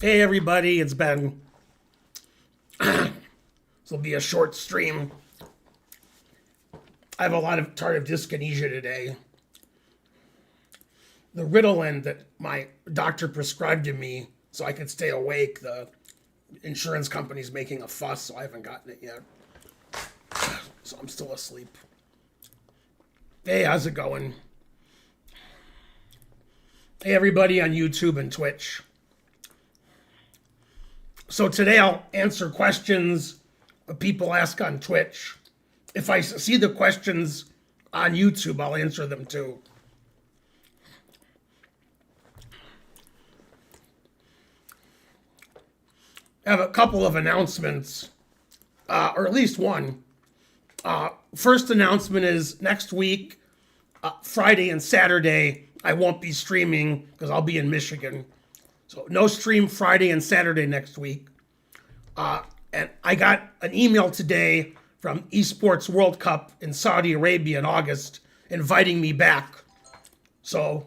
Hey everybody, it's Ben. This will be a short stream. I have a lot of tardive dyskinesia today. The Ritalin that my doctor prescribed to me so I could stay awake, the insurance company's making a fuss, so I haven't gotten it yet. So I'm still asleep. Hey, how's it going? Hey everybody on YouTube and Twitch. So today I'll answer questions people ask on Twitch. If I see the questions on YouTube, I'll answer them too. I have a couple of announcements, or at least one. First announcement is next week, Friday and Saturday, I won't be streaming because I'll be in Michigan. So no stream Friday and Saturday next week. And I got an email today from Esports World Cup in Saudi Arabia in August inviting me back. So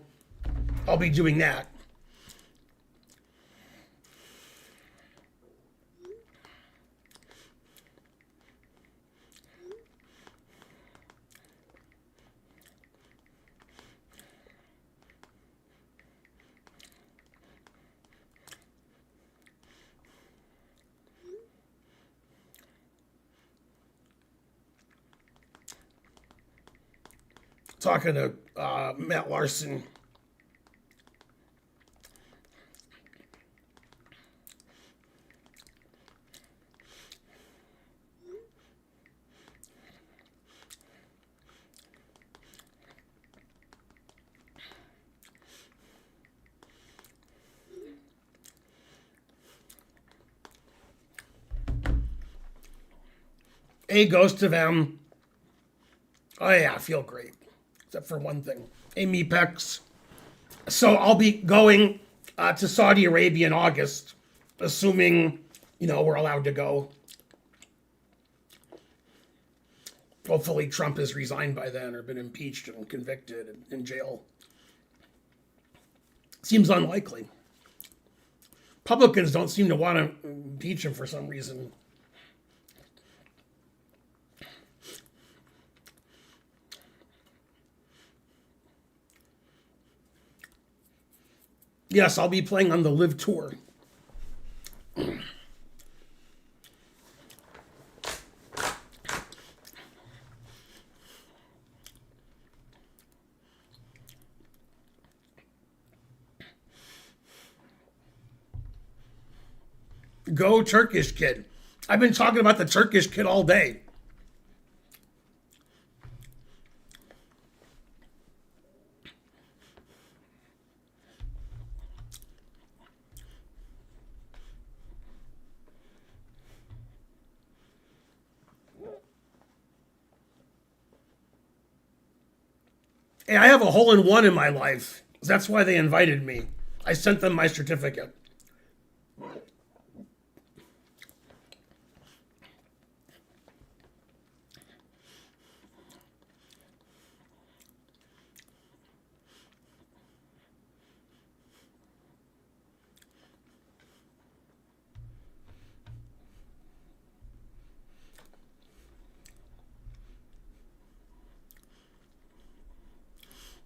I'll be doing that. Talking to Matt Larson. Hey, Ghost of M. Oh yeah, I feel great. Except for one thing. Hey, Mepex. So I'll be going to Saudi Arabia in August, assuming, we're allowed to go. Hopefully Trump has resigned by then or been impeached and convicted and in jail. Seems unlikely. Republicans don't seem to want to impeach him for some reason. Yes, I'll be playing on the Live Tour. Go Turkish Kid. I've been talking about the Turkish Kid all day. Hey, I have a hole-in-one in my life. That's why they invited me. I sent them my certificate.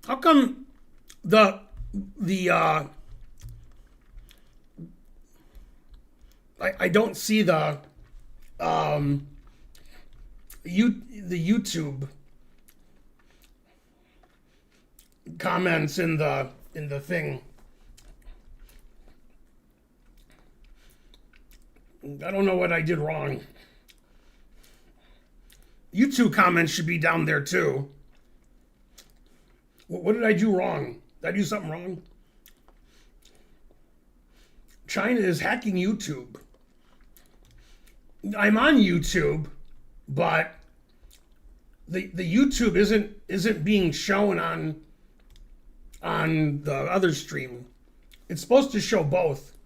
How come I don't see the YouTube comments in the thing? I don't know what I did wrong. YouTube comments should be down there too. What did I do wrong? Did I do something wrong? China is hacking YouTube. I'm on YouTube, but the YouTube isn't being shown on the other stream. It's supposed to show both.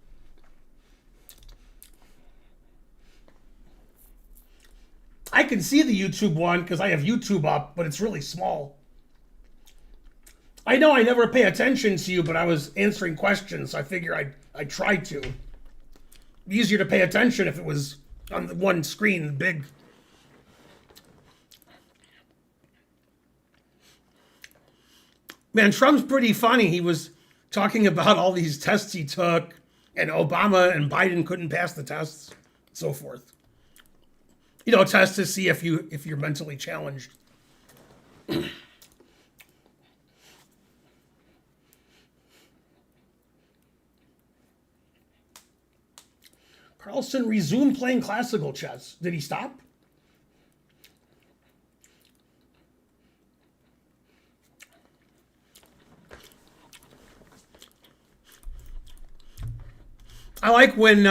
I can see the YouTube one because I have YouTube up, but it's really small. I know I never pay attention to you, but I was answering questions, so I figure I'd try to. easier to pay attention if it was on the one screen, big. Man, Trump's pretty funny. He was talking about all these tests he took, and Obama and Biden couldn't pass the tests, so forth. Tests to see if you're mentally challenged. Carlson resumed playing classical chess. Did he stop? I like when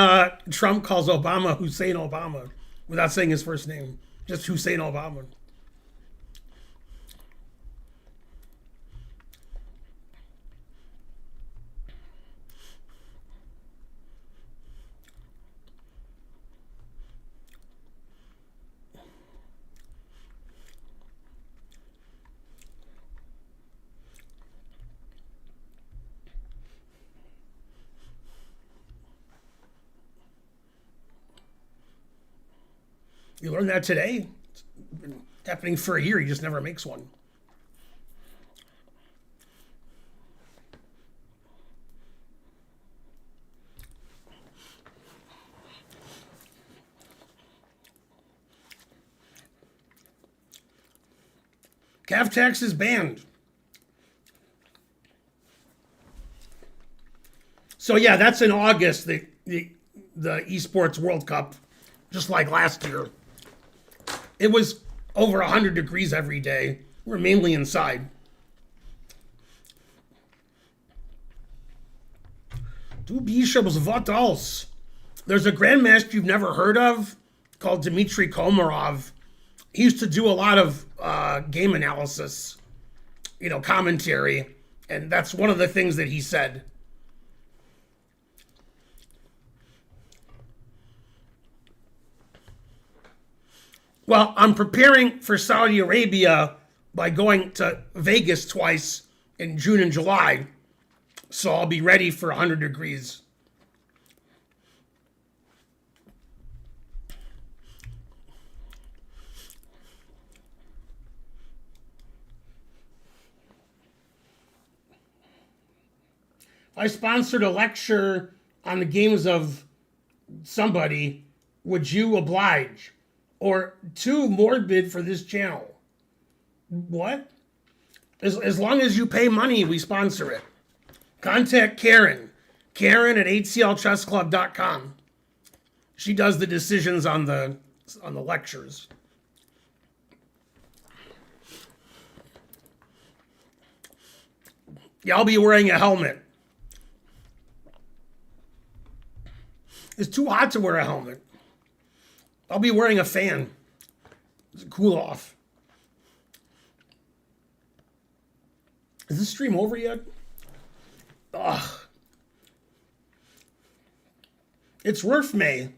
Trump calls Obama Hussein Obama without saying his first name. Just Hussein Obama. You learned that today? It's been happening for a year. He just never makes one. Calf tax is banned. So yeah, that's in August, the Esports World Cup, just like last year. It was over 100 degrees every day. We're mainly inside. Du Bishops, what else? There's a grandmaster you've never heard of called Dmitry Komarov. He used to do a lot of game analysis, commentary, and that's one of the things that he said. Well, I'm preparing for Saudi Arabia by going to Vegas twice in June and July, so I'll be ready for 100 degrees. If I sponsored a lecture on the games of somebody, would you oblige? Or too morbid for this channel? What? As long as you pay money, we sponsor it. Contact Karen. Karen at hclchessclub.com. She does the decisions on the lectures. Yeah, I'll be wearing a helmet. It's too hot to wear a helmet. I'll be wearing a fan to cool off. Is this stream over yet? Ugh. It's worth May.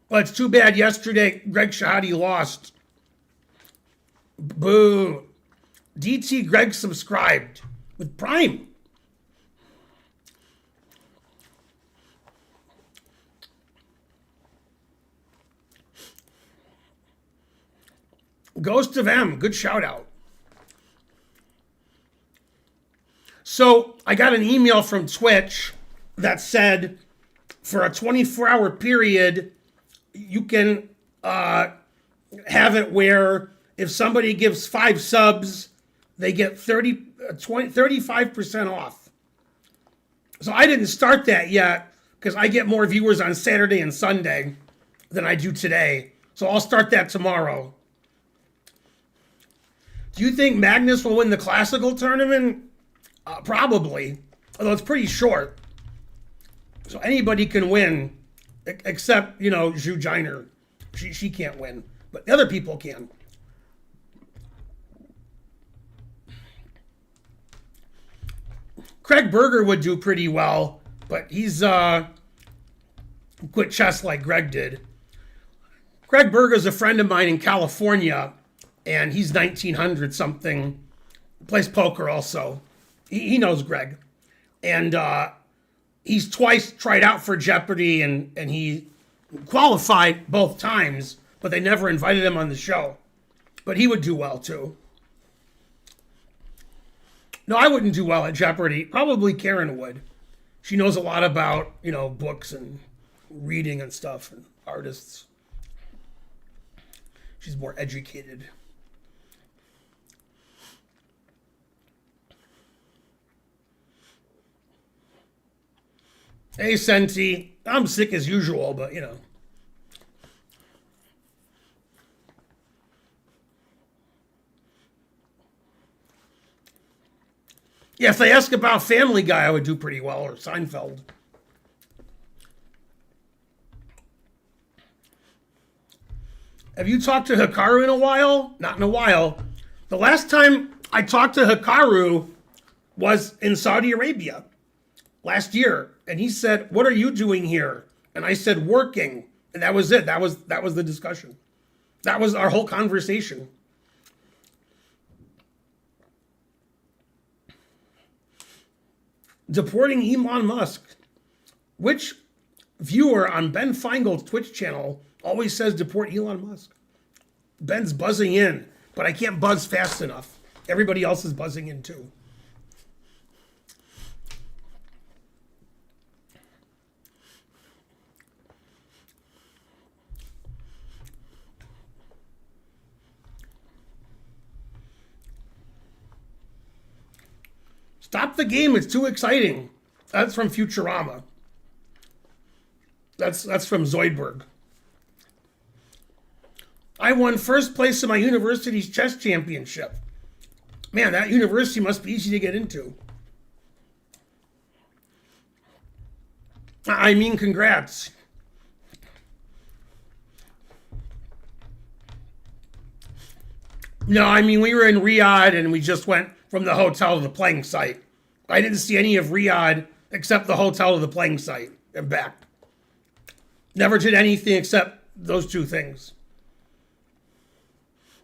Well, it's too bad yesterday Greg Shahadi lost. Boo. DT Greg subscribed with Prime. Ghost of M, good shout out. So I got an email from Twitch that said for a 24-hour period, you can have it where if somebody gives 5 subs, they get 35% off. So I didn't start that yet because I get more viewers on Saturday and Sunday than I do today. So I'll start that tomorrow. Do you think Magnus will win the classical tournament? Probably, although it's pretty short. So anybody can win, except, Zhu Jiner. She can't win, but the other people can. Craig Berger would do pretty well, but he's quit chess like Greg did. Craig Berger's a friend of mine in California, and he's 1900 something. Plays poker also. He knows Greg. And he's twice tried out for Jeopardy, and he qualified both times, but they never invited him on the show. But he would do well, too. No, I wouldn't do well at Jeopardy. Probably Karen would. She knows a lot about, books and reading and stuff and artists. She's more educated. Hey, Senti. I'm sick as usual, but, Yeah, if they ask about Family Guy, I would do pretty well, or Seinfeld. Have you talked to Hikaru in a while? Not in a while. The last time I talked to Hikaru was in Saudi Arabia last year. And he said, "What are you doing here?" And I said, "Working." And that was it. That was the discussion. That was our whole conversation. Deporting Elon Musk. Which viewer on Ben Feingold's Twitch channel always says deport Elon Musk? Ben's buzzing in, but I can't buzz fast enough. Everybody else is buzzing in too. Stop the game, it's too exciting. That's from Futurama. That's from Zoidberg. I won first place in my university's chess championship. Man, that university must be easy to get into. I mean, congrats. No, I mean, we were in Riyadh and we just went from the hotel to the playing site. I didn't see any of Riyadh except the hotel to the playing site and back. Never did anything except those two things.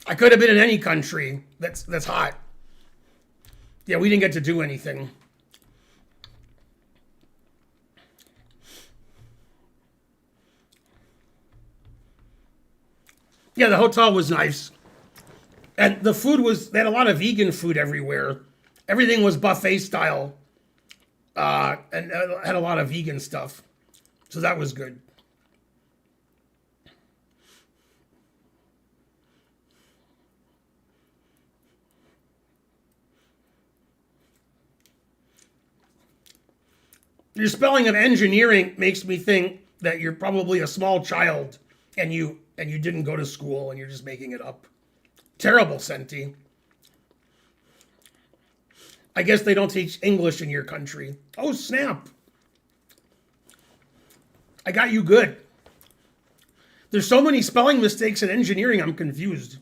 I could have been in any country that's hot. Yeah, we didn't get to do anything. Yeah, the hotel was nice. And the food they had a lot of vegan food everywhere. Everything was buffet style. And had a lot of vegan stuff. So that was good. Your spelling of engineering makes me think that you're probably a small child and you didn't go to school and you're just making it up. Terrible, Senti. I guess they don't teach English in your country. Oh, snap. I got you good. There's so many spelling mistakes in engineering, I'm confused.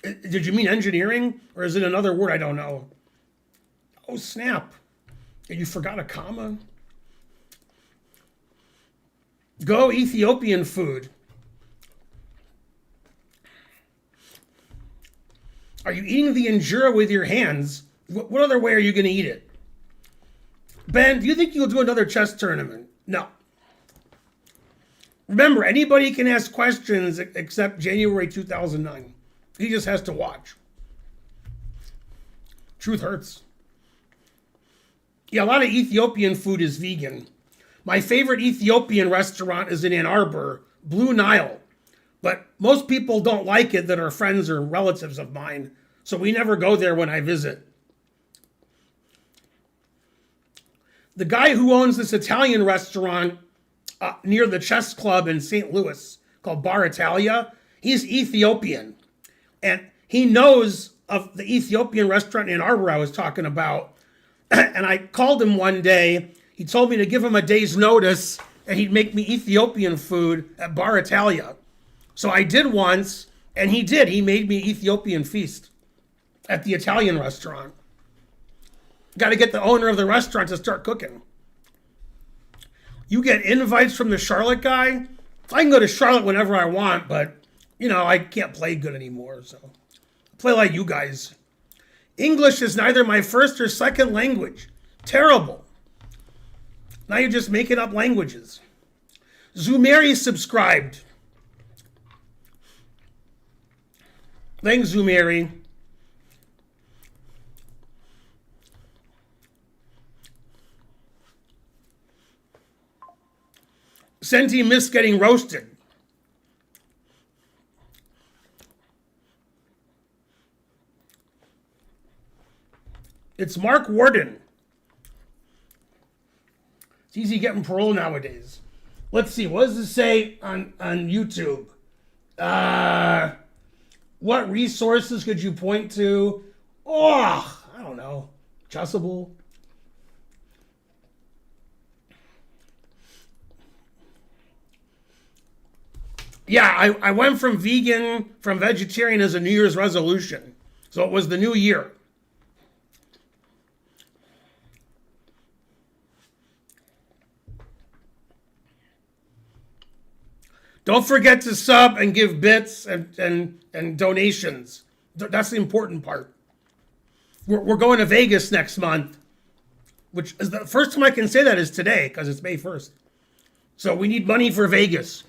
Did you mean engineering? Or is it another word I don't know? Oh, snap. You forgot a comma? Go Ethiopian food. Are you eating the injera with your hands? What other way are you going to eat it? Ben, do you think you'll do another chess tournament? No. Remember, anybody can ask questions except January 2009. He just has to watch. Truth hurts. Yeah, a lot of Ethiopian food is vegan. My favorite Ethiopian restaurant is in Ann Arbor, Blue Nile. But most people don't like it that are friends or relatives of mine, so we never go there when I visit. The guy who owns this Italian restaurant near the chess club in St. Louis called Bar Italia, he's Ethiopian. And he knows of the Ethiopian restaurant in Ann Arbor I was talking about. And I called him one day. He told me to give him a day's notice and he'd make me Ethiopian food at Bar Italia. So I did once, and he did. He made me Ethiopian feast at the Italian restaurant. Got to get the owner of the restaurant to start cooking. You get invites from the Charlotte guy. I can go to Charlotte whenever I want, but, I can't play good anymore, so I play like you guys. English is neither my first or second language. Terrible. Now you're just making up languages. Zumeri subscribed. Thanks, Zumeri. Senti missed getting roasted. It's Mark Warden. It's easy getting parole nowadays. Let's see. What does it say on YouTube? What resources could you point to? Oh, I don't know. Chessable. Yeah, I went from vegetarian as a New Year's resolution. So it was the new year. Don't forget to sub and give bits and donations. That's the important part. We're going to Vegas next month, which is the first time I can say that is today because it's May 1st. So we need money for Vegas.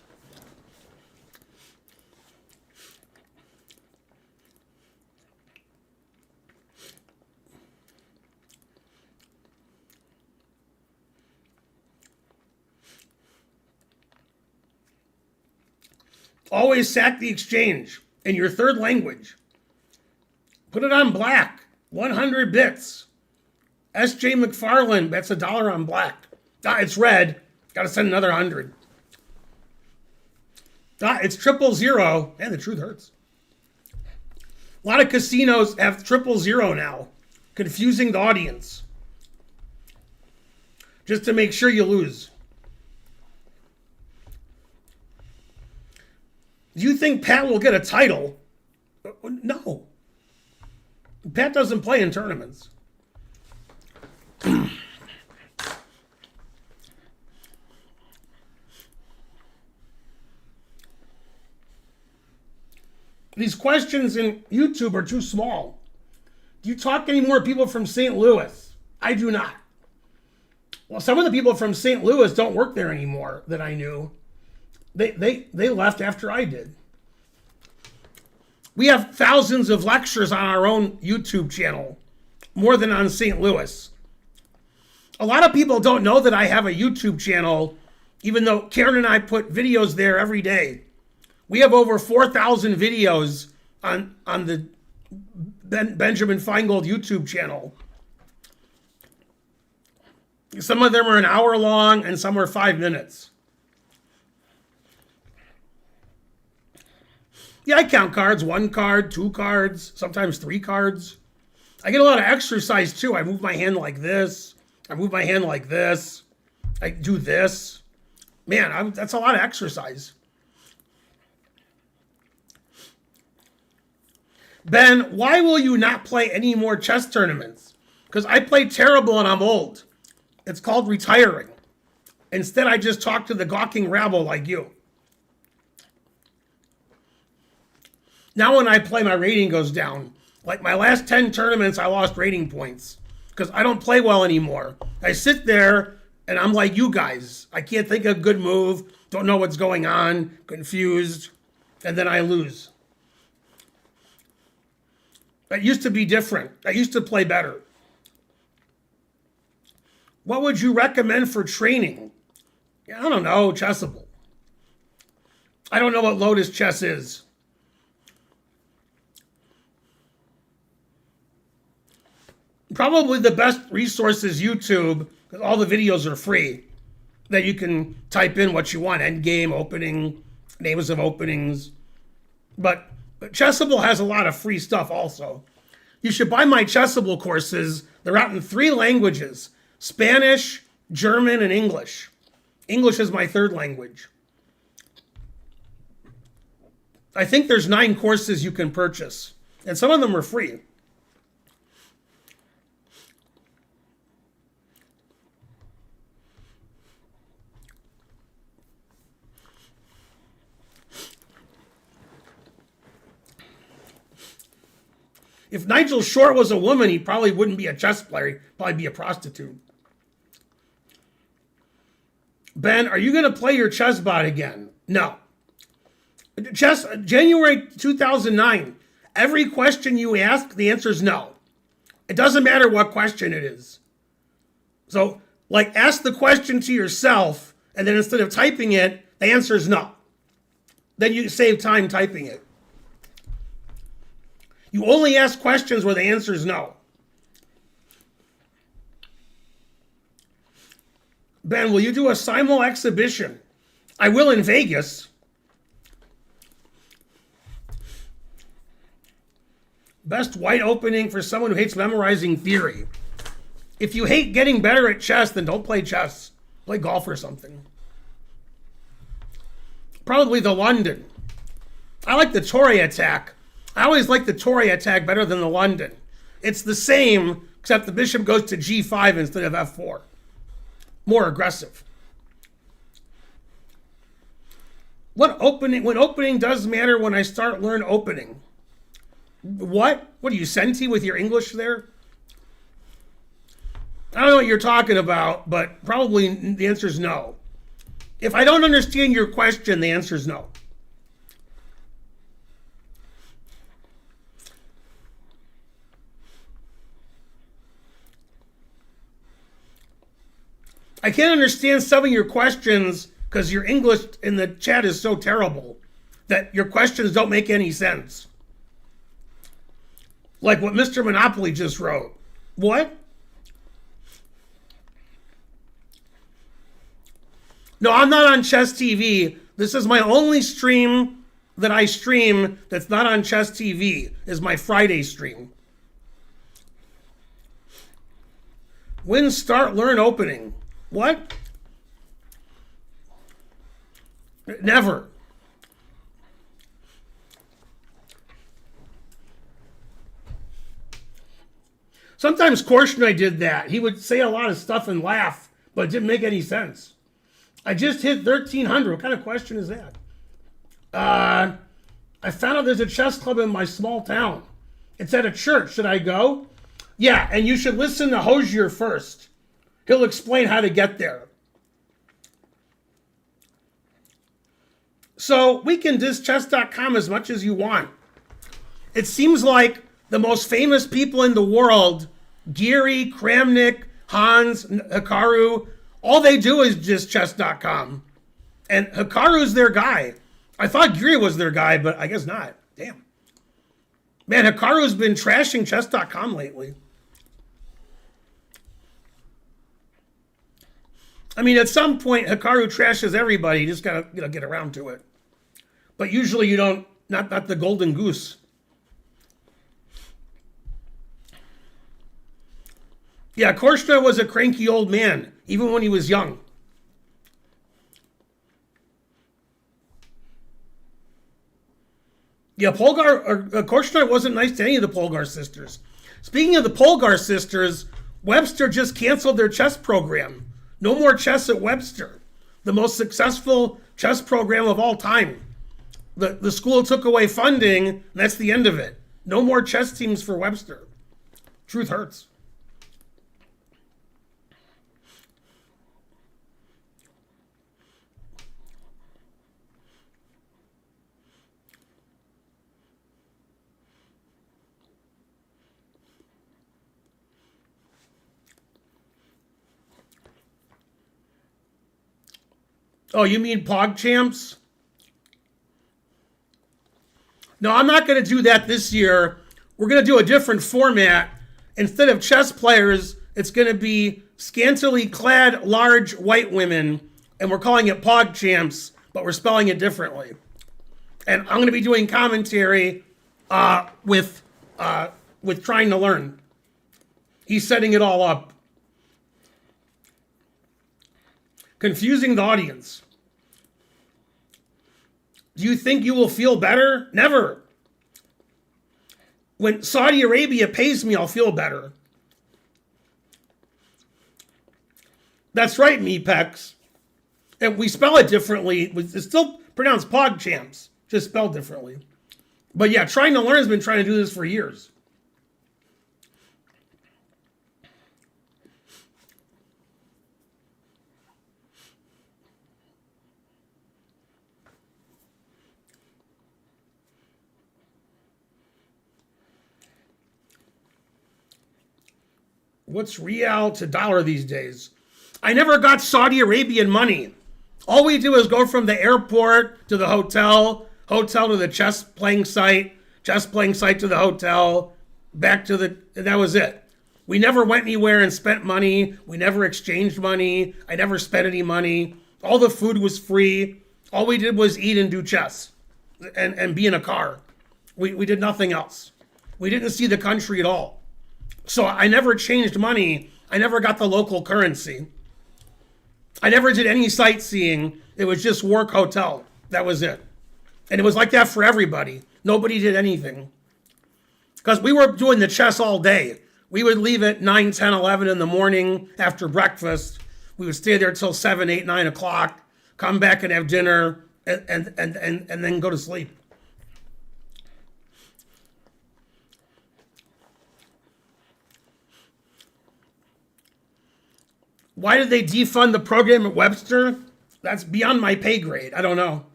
Always sack the exchange in your third language. Put it on black. 100 bits. S.J. McFarland bets $1 on black. It's red. Got to send another 100. It's 000. And the truth hurts. A lot of casinos have 000 now. Confusing the audience. Just to make sure you lose. Do you think Pat will get a title? No. Pat doesn't play in tournaments. These questions in YouTube are too small. Do you talk to any more people from St. Louis? I do not. Well, some of the people from St. Louis don't work there anymore that I knew. They left after I did. We have thousands of lectures on our own YouTube channel, more than on St. Louis. A lot of people don't know that I have a YouTube channel, even though Karen and I put videos there every day. We have over 4,000 videos on the Benjamin Feingold YouTube channel. Some of them are an hour long and some are 5 minutes. Yeah, I count cards. 1 card, 2 cards, sometimes 3 cards. I get a lot of exercise too. I move my hand like this. I move my hand like this. I do this. Man, that's a lot of exercise. Ben, why will you not play any more chess tournaments? Because I play terrible and I'm old. It's called retiring. Instead, I just talk to the Gawking Rabble like you. Now when I play, my rating goes down. Like my last 10 tournaments, I lost rating points because I don't play well anymore. I sit there and I'm like you guys. I can't think of a good move, don't know what's going on, confused, and then I lose. It used to be different. I used to play better. What would you recommend for training? I don't know, Chessable. I don't know what Lotus Chess is. Probably the best resource is YouTube, because all the videos are free. That you can type in what you want, endgame, opening, names of openings. But Chessable has a lot of free stuff also. You should buy my Chessable courses. They're out in 3 languages: Spanish, German, and English. English is my 3rd language. I think there's 9 courses you can purchase, and some of them are free. If Nigel Short was a woman, he probably wouldn't be a chess player. He'd probably be a prostitute. Ben, are you going to play your chess bot again? No. Chess, January 2009. Every question you ask, the answer is no. It doesn't matter what question it is. So, like, ask the question to yourself, and then instead of typing it, the answer is no. Then you save time typing it. You only ask questions where the answer is no. Ben, will you do a simul exhibition? I will in Vegas. Best white opening for someone who hates memorizing theory. If you hate getting better at chess, then don't play chess. Play golf or something. Probably the London. I like the Tory attack. I always like the Tory attack better than the London. It's the same, except the bishop goes to g5 instead of f4. More aggressive. When opening does matter when I start learn opening. What? What are you, Senti, with your English there? I don't know what you're talking about, but probably the answer is no. If I don't understand your question, the answer is no. I can't understand some of your questions because your English in the chat is so terrible that your questions don't make any sense. Like what Mr. Monopoly just wrote. What? No, I'm not on Chess TV. This is my only stream that I stream that's not on Chess TV, is my Friday stream. When start learn opening? What? Never. Sometimes Korchnoi did that. He would say a lot of stuff and laugh, but it didn't make any sense. I just hit 1,300. What kind of question is that? I found out there's a chess club in my small town. It's at a church. Should I go? Yeah, and you should listen to Hosier first. He'll explain how to get there. So we can diss chess.com as much as you want. It seems like the most famous people in the world, Geary, Kramnik, Hans, Hikaru, all they do is just chess.com. And Hikaru's their guy. I thought Geary was their guy, but I guess not. Damn. Man, Hikaru's been trashing chess.com lately. I mean, at some point, Hikaru trashes everybody. You just gotta get around to it. But usually you don't, not the golden goose. Yeah, Korchnoi was a cranky old man, even when he was young. Yeah, Korchnoi wasn't nice to any of the Polgar sisters. Speaking of the Polgar sisters, Webster just canceled their chess program. No more chess at Webster, the most successful chess program of all time. The school took away funding, and that's the end of it. No more chess teams for Webster. Truth hurts. Oh, you mean PogChamps? No, I'm not going to do that this year. We're going to do a different format. Instead of chess players, it's going to be scantily clad large white women, and we're calling it PogChamps, but we're spelling it differently. And I'm going to be doing commentary with Trying to Learn. He's setting it all up. Confusing the audience. Do you think you will feel better? Never. When Saudi Arabia pays me, I'll feel better. That's right, Mepex. And we spell it differently. It's still pronounced PogChamps, just spelled differently. But yeah, Trying to Learn has been trying to do this for years. What's real to dollar these days? I never got Saudi Arabian money. All we do is go from the airport to the hotel, hotel to the chess playing site to the hotel, back to the, and that was it. We never went anywhere and spent money. We never exchanged money. I never spent any money. All the food was free. All we did was eat and do chess and be in a car. We did nothing else. We didn't see the country at all. So I never changed money. I never got the local currency. I never did any sightseeing. It was just work, hotel. That was it. And it was like that for everybody. Nobody did anything. Because we were doing the chess all day. We would leave at 9, 10, 11 in the morning after breakfast. We would stay there till 7, 8, 9 o'clock, come back and have dinner, and then go to sleep. Why did they defund the program at Webster? That's beyond my pay grade. I don't know.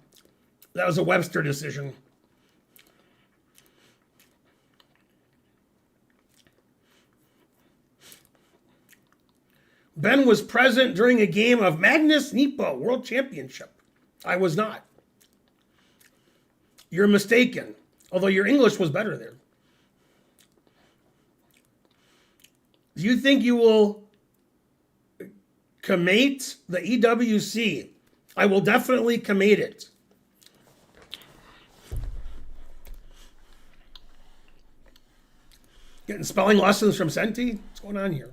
That was a Webster decision. Ben was present during a game of Magnus Nipo World Championship. I was not. You're mistaken. Although your English was better there. Do you think you will commate the EWC? I will definitely commate it. Getting spelling lessons from Senti? What's going on here?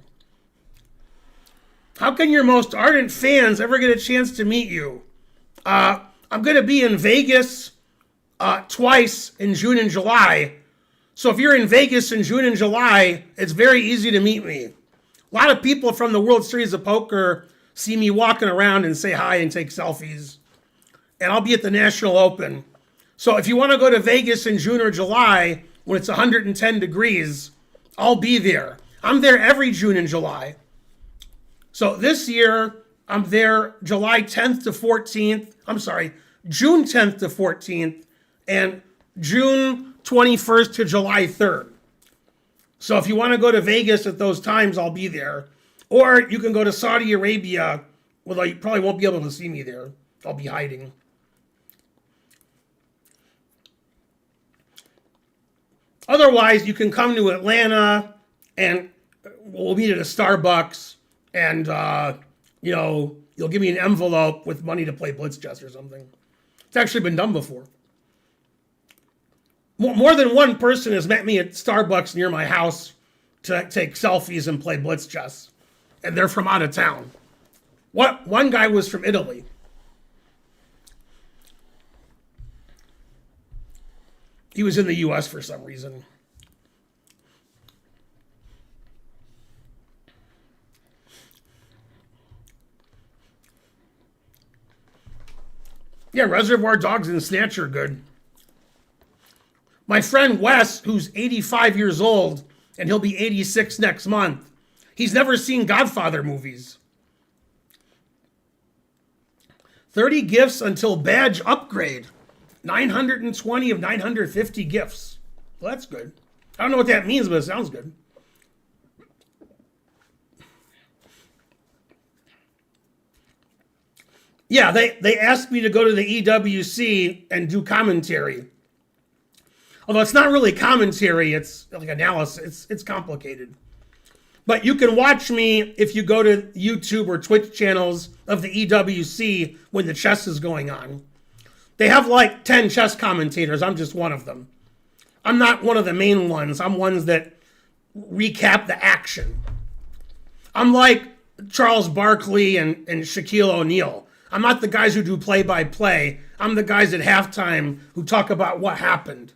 How can your most ardent fans ever get a chance to meet you? I'm going to be in Vegas twice in June and July. So if you're in Vegas in June and July, it's very easy to meet me. A lot of people from the World Series of Poker see me walking around and say hi and take selfies. And I'll be at the National Open. So if you want to go to Vegas in June or July, when it's 110 degrees, I'll be there. I'm there every June and July. So this year, I'm there July 10th to 14th. I'm sorry, June 10th to 14th and June 21st to July 3rd. So if you want to go to Vegas at those times, I'll be there. Or you can go to Saudi Arabia, although you probably won't be able to see me there. I'll be hiding. Otherwise, you can come to Atlanta and we'll meet at a Starbucks. And, you'll give me an envelope with money to play blitz chess or something. It's actually been done before. More than one person has met me at Starbucks near my house to take selfies and play blitz chess. And they're from out of town. One guy was from Italy. He was in the U.S. for some reason. Yeah, Reservoir Dogs and Snatch are good. My friend Wes, who's 85 years old, and he'll be 86 next month, he's never seen Godfather movies. 30 gifts until badge upgrade. 920 of 950 gifts. Well, that's good. I don't know what that means, but it sounds good. Yeah, they asked me to go to the EWC and do commentary. Although it's not really commentary, it's like analysis. It's complicated. But you can watch me if you go to YouTube or Twitch channels of the EWC when the chess is going on. They have like 10 chess commentators. I'm just one of them. I'm not one of the main ones. I'm ones that recap the action. I'm like Charles Barkley and Shaquille O'Neal. I'm not the guys who do play-by-play. I'm the guys at halftime who talk about what happened.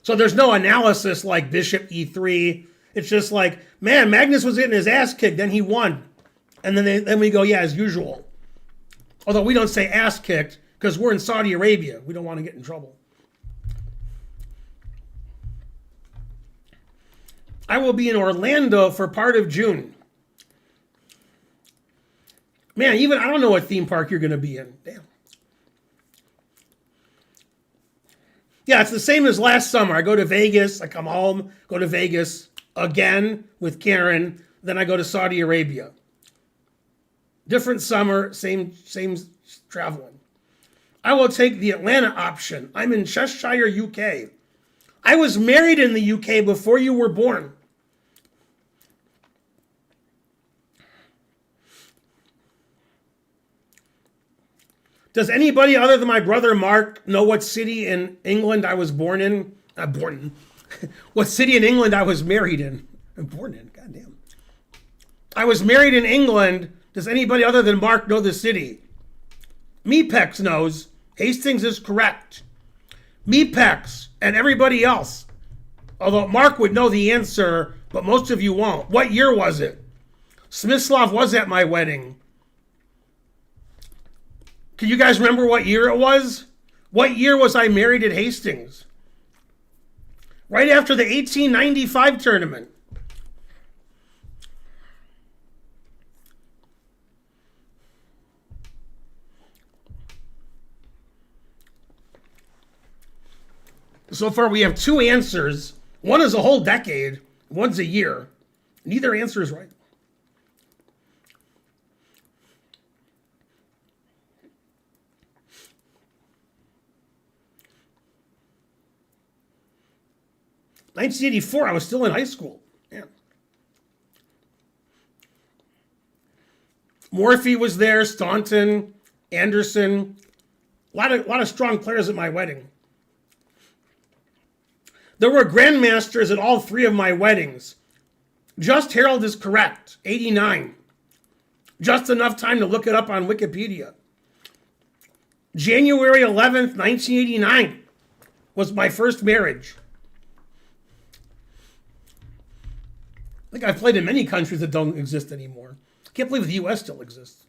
So there's no analysis like Bishop E3. It's just like, man, Magnus was getting his ass kicked, then he won. And then we go, yeah, as usual. Although we don't say ass kicked because we're in Saudi Arabia. We don't want to get in trouble. I will be in Orlando for part of June. Man, even I don't know what theme park you're going to be in. Damn. Yeah, it's the same as last summer. I go to Vegas, I come home, go to Vegas, again with Karen. Then I go to Saudi Arabia. Different summer, same traveling. I will take the Atlanta option. I'm in Cheshire, UK. I was married in the UK before you were born. Does anybody other than my brother Mark know what city in England I was born in? What city in England I was married in? Born in, goddamn. I was married in England. Does anybody other than Mark know the city? Mepex knows. Hastings is correct. Mepex and everybody else. Although Mark would know the answer, but most of you won't. What year was it? Smyslov was at my wedding. Can you guys remember what year it was? What year was I married at Hastings? Right after the 1895 tournament. So far we have two answers. One is a whole decade, one's a year. Neither answer is right. "1984, I was still in high school." Man. Morphy was there, Staunton, Anderson. A lot of strong players at my wedding. There were grandmasters at all three of my weddings. Just Harold is correct, 89. Just enough time to look it up on Wikipedia. January 11th, 1989 was my first marriage. I think I've played in many countries that don't exist anymore. I can't believe the US still exists.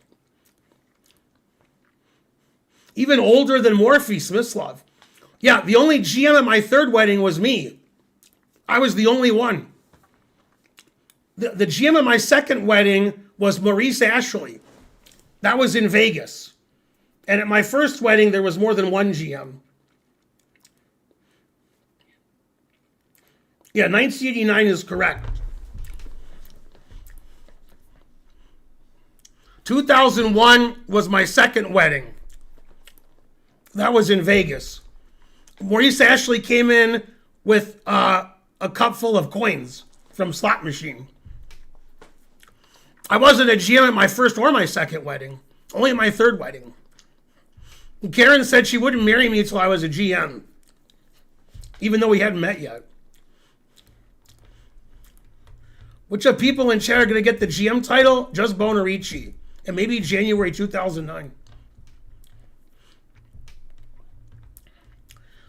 Even older than Morphy, Smyslov. Yeah, the only GM at my third wedding was me. I was the only one. The GM at my second wedding was Maurice Ashley. That was in Vegas. And at my first wedding, there was more than one GM. Yeah, 1989 is correct. 2001 was my second wedding. That was in Vegas. Maurice Ashley came in with a cup full of coins from slot machine. I wasn't a GM at my first or my second wedding, only at my third wedding. And Karen said she wouldn't marry me until I was a GM, even though we hadn't met yet. Which of people in chat are going to get the GM title? Just Bonarici. And maybe January 2009.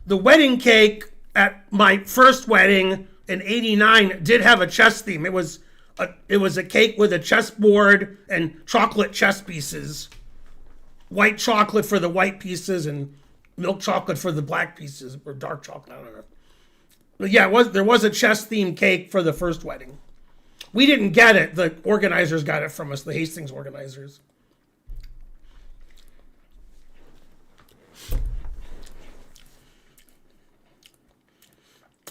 The wedding cake at my first wedding in 89 did have a chess theme. It was a cake with a chessboard and chocolate chess pieces. White chocolate for the white pieces and milk chocolate for the black pieces, or dark chocolate, I don't know. But yeah, there was a chess themed cake for the first wedding. We didn't get it. The organizers got it from us, the Hastings organizers.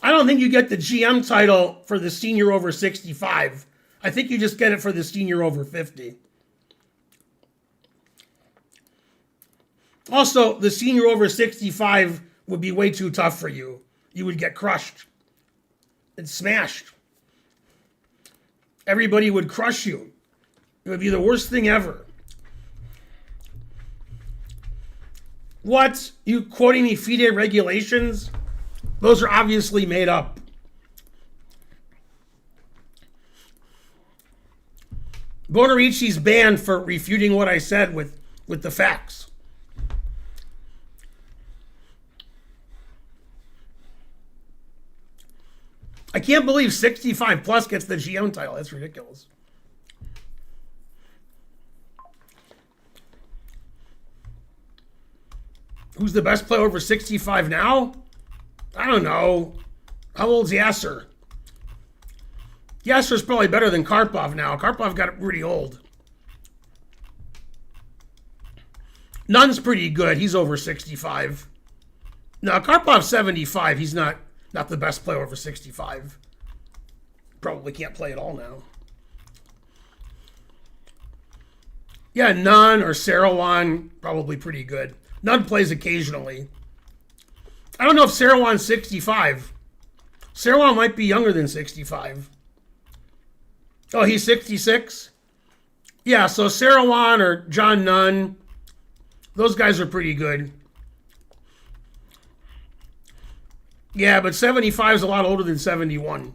I don't think you get the GM title for the senior over 65. I think you just get it for the senior over 50. Also, the senior over 65 would be way too tough for you. You would get crushed and smashed. Everybody would crush you. It would be the worst thing ever. What? You quoting me FIDE regulations? Those are obviously made up. Bonarici's banned for refuting what I said with the facts. I can't believe 65 plus gets the GM title. That's ridiculous. Who's the best player over 65 now? I don't know. How old's Yasser? Yasser's probably better than Karpov now. Karpov got pretty old. Nunn's pretty good. He's over 65. No, Karpov's 75. He's not the best player over 65. probably can't play at all now. Yeah, Nunn or Sarawan, probably pretty good. Nunn plays occasionally. I don't know if Sarawan's 65. Sarawan might be younger than 65. Oh, he's 66? Yeah, so Sarawan or John Nunn, those guys are pretty good. Yeah, but 75 is a lot older than 71.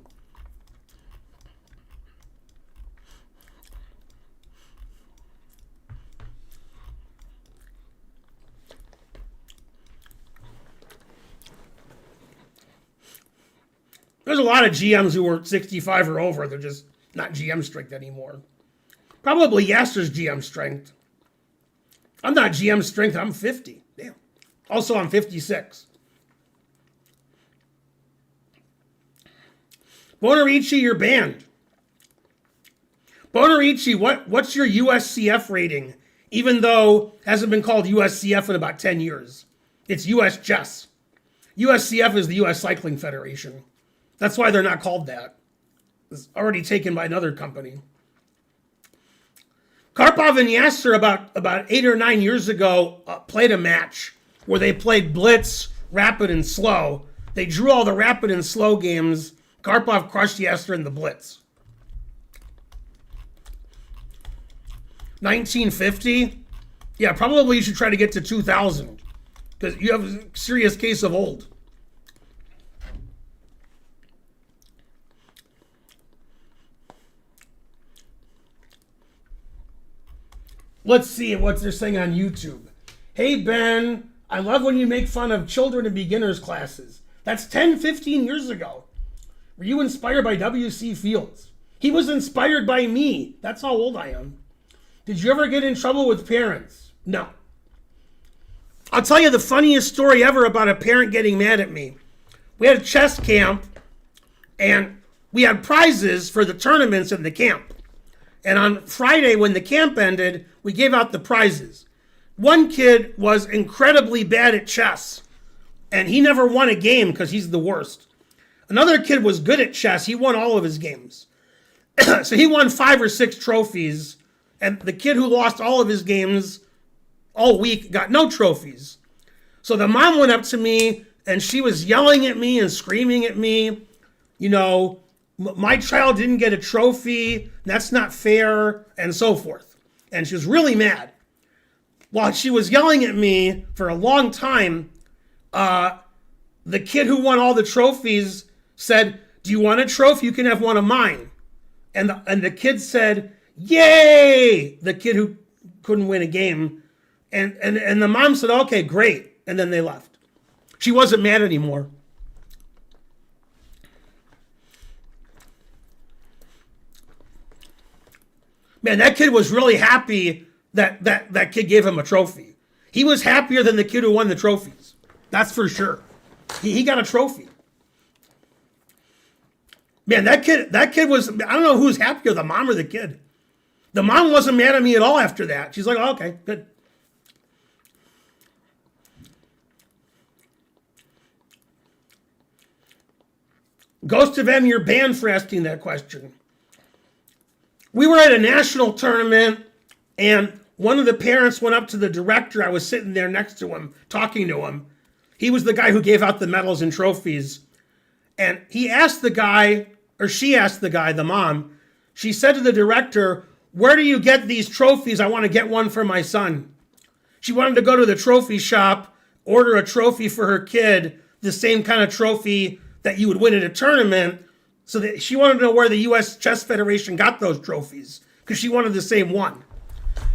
There's a lot of GMs who were 65 or over. They're just not GM strength anymore. Probably Yasser's GM strength. I'm not GM strength. I'm 50. Damn. Also, I'm 56. Bonarici, you're banned. Bonarici, what's your USCF rating? Even though it hasn't been called USCF in about 10 years. It's US Chess. USCF is the US Cycling Federation. That's why they're not called that. It's already taken by another company. Karpov and Yasser about 8 or 9 years ago played a match where they played blitz, rapid, and slow. They drew all the rapid and slow games. Karpov crushed Yasser in the blitz. 1950? Yeah, probably you should try to get to 2000 because you have a serious case of old. Let's see what they're saying on YouTube. Hey, Ben, I love when you make fun of children and beginners classes. That's 10, 15 years ago. Were you inspired by W.C. Fields? He was inspired by me. That's how old I am. Did you ever get in trouble with parents? No. I'll tell you the funniest story ever about a parent getting mad at me. We had a chess camp, and we had prizes for the tournaments in the camp. And on Friday, when the camp ended, we gave out the prizes. One kid was incredibly bad at chess, and he never won a game because he's the worst. Another kid was good at chess. He won all of his games. So he won 5 or 6 trophies, and the kid who lost all of his games all week got no trophies. So the mom went up to me, and she was yelling at me and screaming at me, you know, my child didn't get a trophy, that's not fair, and so forth. And she was really mad. While she was yelling at me for a long time, the kid who won all the trophies said, do you want a trophy? You can have one of mine. And the kid said, yay! The kid who couldn't win a game. And the mom said, okay, great. And then they left. She wasn't mad anymore. Man, that kid was really happy that kid gave him a trophy. He was happier than the kid who won the trophies. That's for sure. He got a trophy. Man, that kid was, I don't know who's happier, the mom or the kid. The mom wasn't mad at me at all after that. She's like, oh, okay, good. Ghost of M, you're banned for asking that question. We were at a national tournament, and one of the parents went up to the director. I was sitting there next to him, talking to him. He was the guy who gave out the medals and trophies. And he asked the guy, or she asked the guy, the mom, she said to the director, where do you get these trophies? I want to get one for my son. She wanted to go to the trophy shop, order a trophy for her kid, the same kind of trophy that you would win at a tournament. So that she wanted to know where the U.S. Chess Federation got those trophies because she wanted the same one.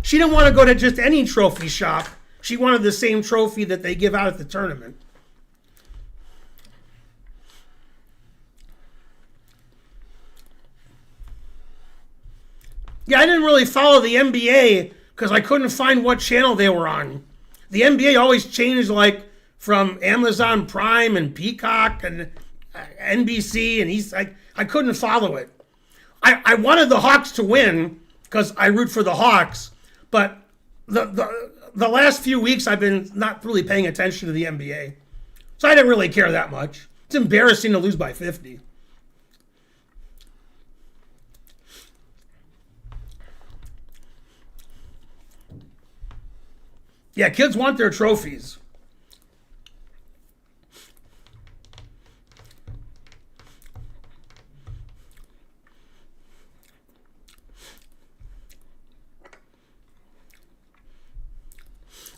She didn't want to go to just any trophy shop. She wanted the same trophy that they give out at the tournament. Yeah, I didn't really follow the NBA because I couldn't find what channel they were on. The NBA always changed, like from Amazon Prime and Peacock and NBC, and I couldn't follow it. I wanted the Hawks to win because I root for the Hawks, but the last few weeks I've been not really paying attention to the NBA, so I didn't really care that much. It's embarrassing to lose by 50. Yeah, kids want their trophies.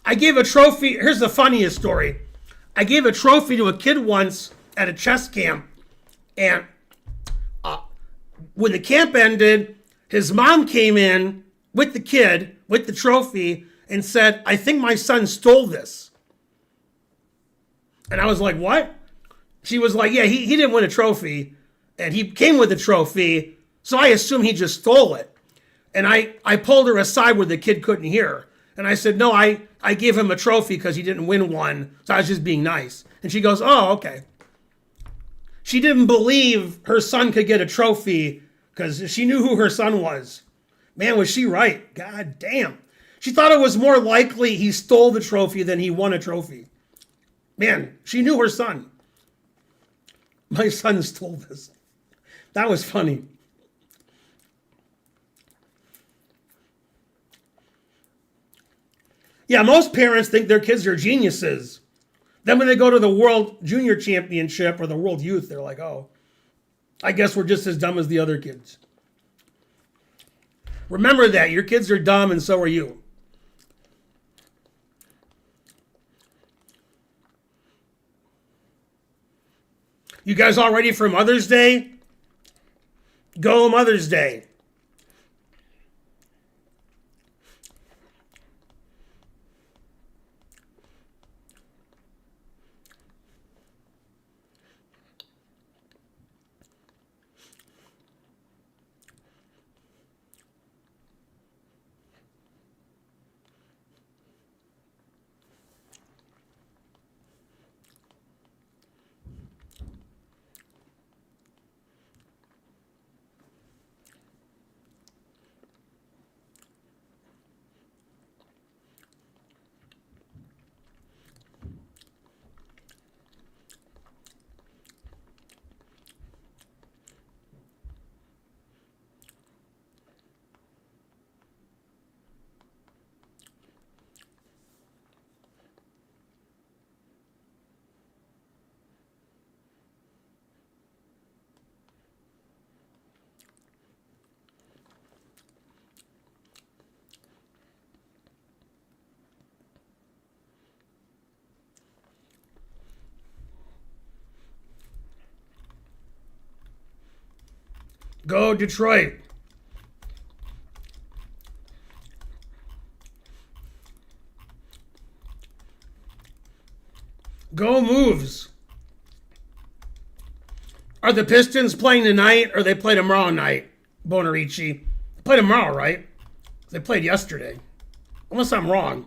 I gave a trophy. Here's the funniest story. I gave a trophy to a kid once at a chess camp, and when the camp ended, his mom came in with the kid, with the trophy, and said, "I think my son stole this." And I was like, "What?" She was like, "Yeah, he didn't win a trophy, and he came with a trophy, so I assume he just stole it." And I pulled her aside where the kid couldn't hear. And I said, "No, I gave him a trophy because he didn't win one, so I was just being nice." And she goes, "Oh, okay." She didn't believe her son could get a trophy because she knew who her son was. Man, was she right. God damn. She thought it was more likely he stole the trophy than he won a trophy. Man, she knew her son. My son stole this. That was funny. Yeah, most parents think their kids are geniuses. Then when they go to the World Junior Championship or the World Youth, they're like, "Oh, I guess we're just as dumb as the other kids." Remember that. Your kids are dumb and so are you. You guys all ready for Mother's Day? Go Mother's Day. Go Detroit. Go Moves. Are the Pistons playing tonight or they play tomorrow night? Bonarici. They play tomorrow, right? They played yesterday. Unless I'm wrong.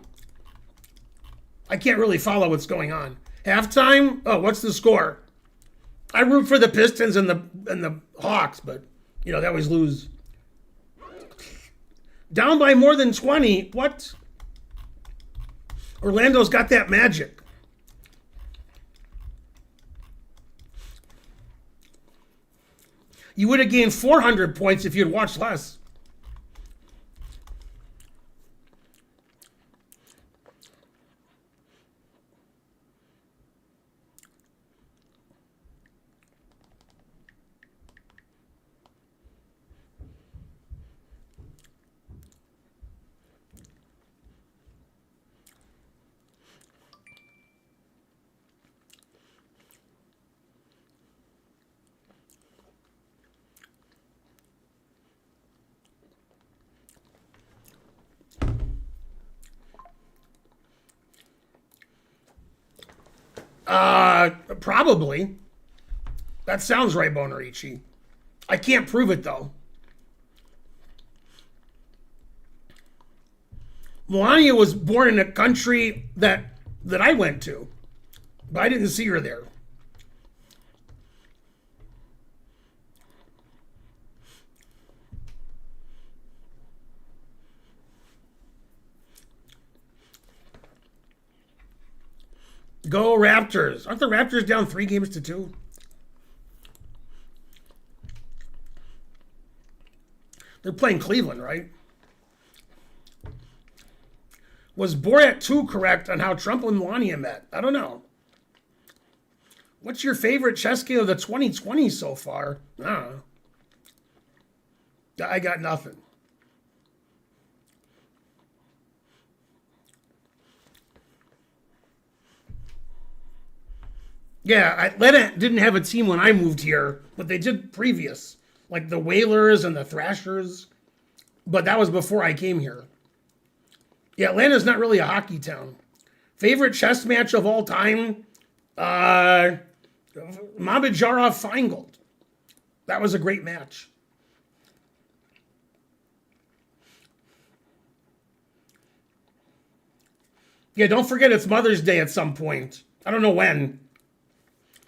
I can't really follow what's going on. Halftime? Oh, what's the score? I root for the Pistons and the Hawks, but you know, they always lose. Down by more than 20. What? Orlando's got that magic. You would have gained 400 points if you'd watched less. Probably. That sounds right, Bonarici. I can't prove it though. Melania was born in a country that I went to, but I didn't see her there. Go Raptors. Aren't the Raptors down 3-2? They're playing Cleveland, right? Was Borat 2 correct on how Trump and Melania met? I don't know. What's your favorite chess game of the 2020 so far? I don't know. I got nothing. Yeah, Atlanta didn't have a team when I moved here, but they did previous. Like the Whalers and the Thrashers. But that was before I came here. Yeah, Atlanta's not really a hockey town. Favorite chess match of all time? Mamedyarov Feingold. That was a great match. Yeah, don't forget it's Mother's Day at some point. I don't know when.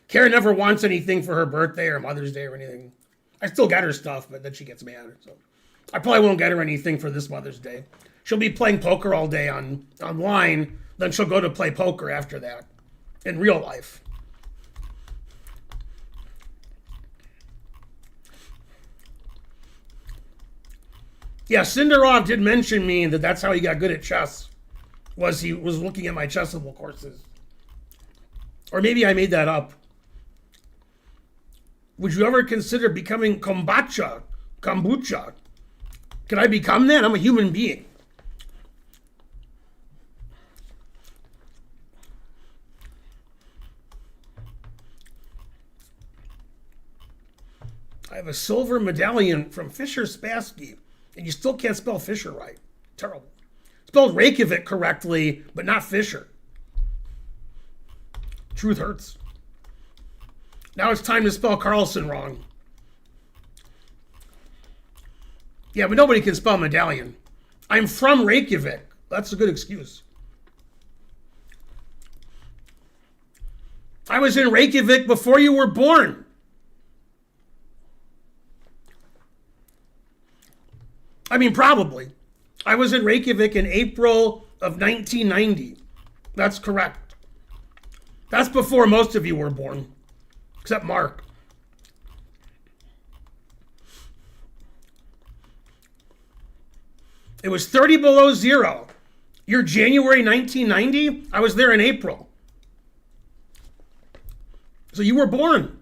Karen never wants anything for her birthday or Mother's Day or anything. I still get her stuff, but then she gets mad. So I probably won't get her anything for this Mother's Day. She'll be playing poker all day online. Then she'll go to play poker after that in real life. Yeah, Sindarov did mention me that that's how he got good at chess. He was looking at my chessable courses. Or maybe I made that up. Would you ever consider becoming kombucha? Can I become that? I'm a human being. I have a silver medallion from Fisher Spassky, and you still can't spell Fisher right. Terrible. Spelled Reykjavik correctly, but not Fisher. Truth hurts. Now it's time to spell Carlson wrong. Yeah, but nobody can spell medallion. I'm from Reykjavik. That's a good excuse. I was in Reykjavik before you were born. I mean, probably. I was in Reykjavik in April of 1990. That's correct. That's before most of you were born, except Mark. It was 30 below zero. You're January 1990? I was there in April. So you were born.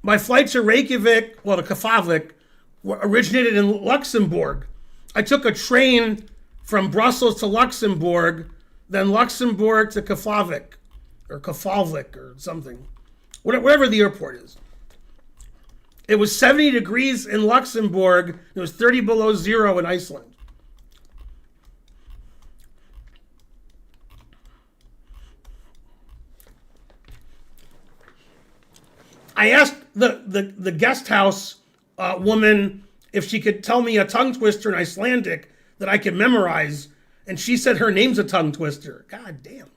My flight to Reykjavik, well, to Keflavik, originated in Luxembourg. I took a train from Brussels to Luxembourg, then Luxembourg to Keflavik, or something. Whatever the airport is. It was 70 degrees in Luxembourg. It was 30 below zero in Iceland. I asked the guest house woman if she could tell me a tongue twister in Icelandic that I could memorize, and she said her name's a tongue twister. God damn.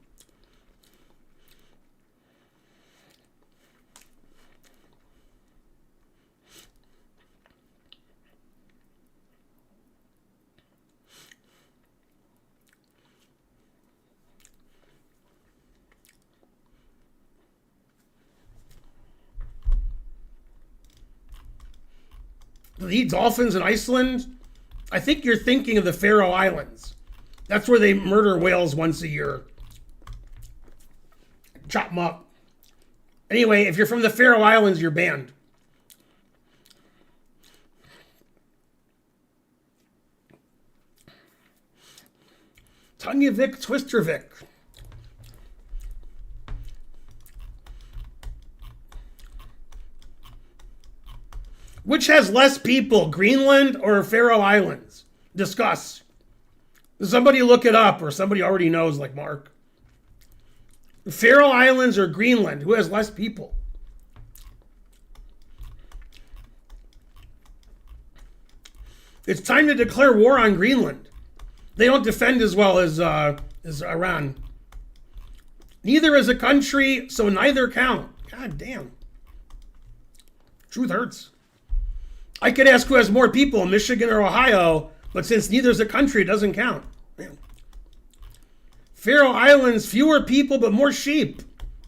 The dolphins in Iceland? I think you're thinking of the Faroe Islands. That's where they murder whales once a year. Chop them up. Anyway, if you're from the Faroe Islands, you're banned. Tunjavik, Twistervik. Which has less people, Greenland or Faroe Islands? Discuss. Somebody look it up, or somebody already knows, like Mark. Faroe Islands or Greenland? Who has less people? It's time to declare war on Greenland. They don't defend as well as Iran. Neither is a country, so neither count. God damn. Truth hurts. I could ask who has more people, Michigan or Ohio, but since neither's a country, it doesn't count. Man. Faroe Islands, fewer people, but more sheep.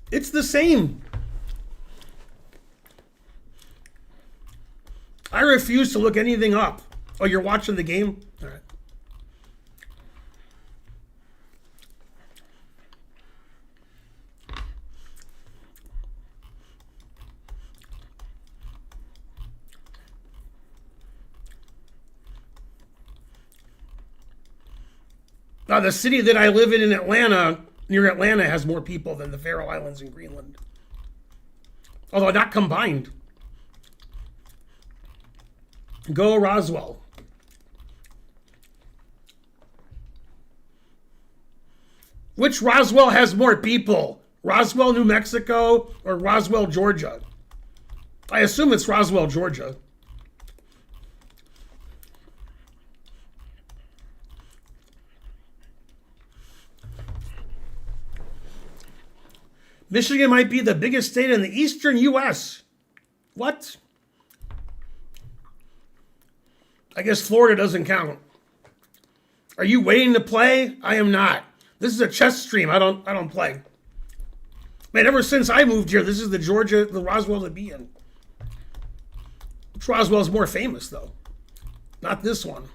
It's the same. I refuse to look anything up. Oh, you're watching the game? All right. The city that I live in Atlanta, near Atlanta, has more people than the Faroe Islands and Greenland. Although not combined. Go Roswell. Which Roswell has more people? Roswell, New Mexico, or Roswell, Georgia? I assume it's Roswell, Georgia. Michigan might be the biggest state in the eastern U.S. What? I guess Florida doesn't count. Are you waiting to play? I am not. This is a chess stream. I don't play. Man, ever since I moved here, this is the Roswell to be in. Which Roswell is more famous, though? Not this one.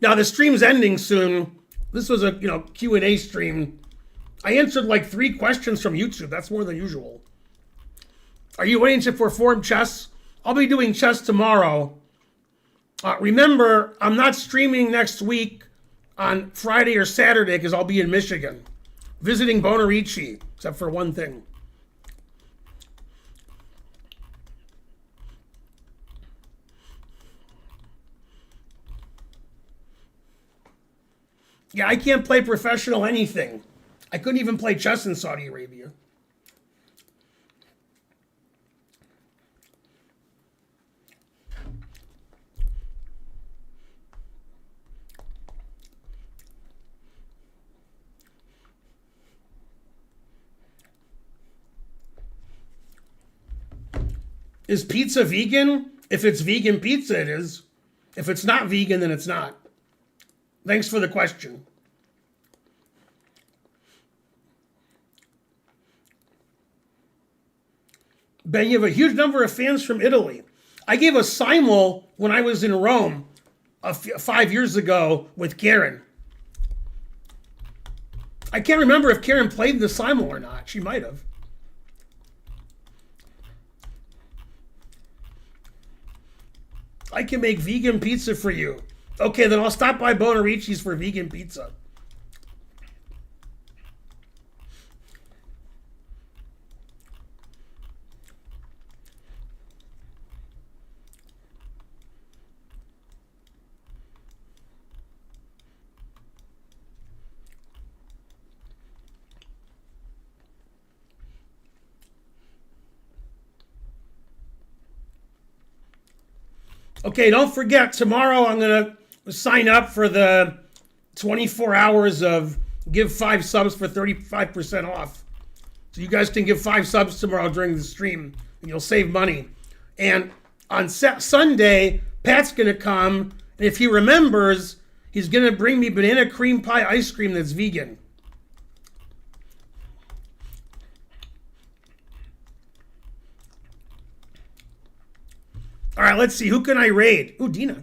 Now, the stream's ending soon. This was a Q&A stream. I answered like 3 questions from YouTube. That's more than usual. Are you waiting to perform chess? I'll be doing chess tomorrow. Remember, I'm not streaming next week on Friday or Saturday because I'll be in Michigan visiting Bonarici, except for one thing. Yeah, I can't play professional anything. I couldn't even play chess in Saudi Arabia. Is pizza vegan? If it's vegan pizza, it is. If it's not vegan, then it's not. Thanks for the question. Ben, you have a huge number of fans from Italy. I gave a simul when I was in Rome 5 years ago with Karen. I can't remember if Karen played the simul or not. She might have. I can make vegan pizza for you. Okay, then I'll stop by Bonarici's for vegan pizza. Okay, don't forget, tomorrow I'm going to sign up for the 24 hours of give 5 subs for 35% off. So you guys can give 5 subs tomorrow during the stream, and you'll save money. And on Sunday, Pat's going to come, and if he remembers, he's going to bring me banana cream pie ice cream that's vegan. All right, let's see. Who can I raid? Ooh, Dina.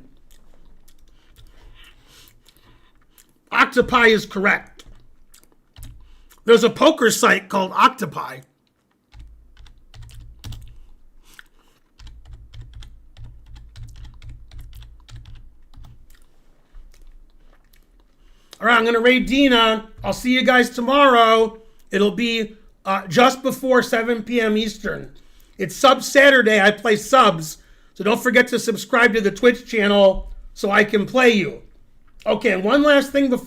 Octopi is correct. There's a poker site called Octopi. All right, I'm going to raid Dina. I'll see you guys tomorrow. It'll be just before 7 p.m. Eastern. It's Sub Saturday. I play subs. So don't forget to subscribe to the Twitch channel so I can play you. Okay, and one last thing before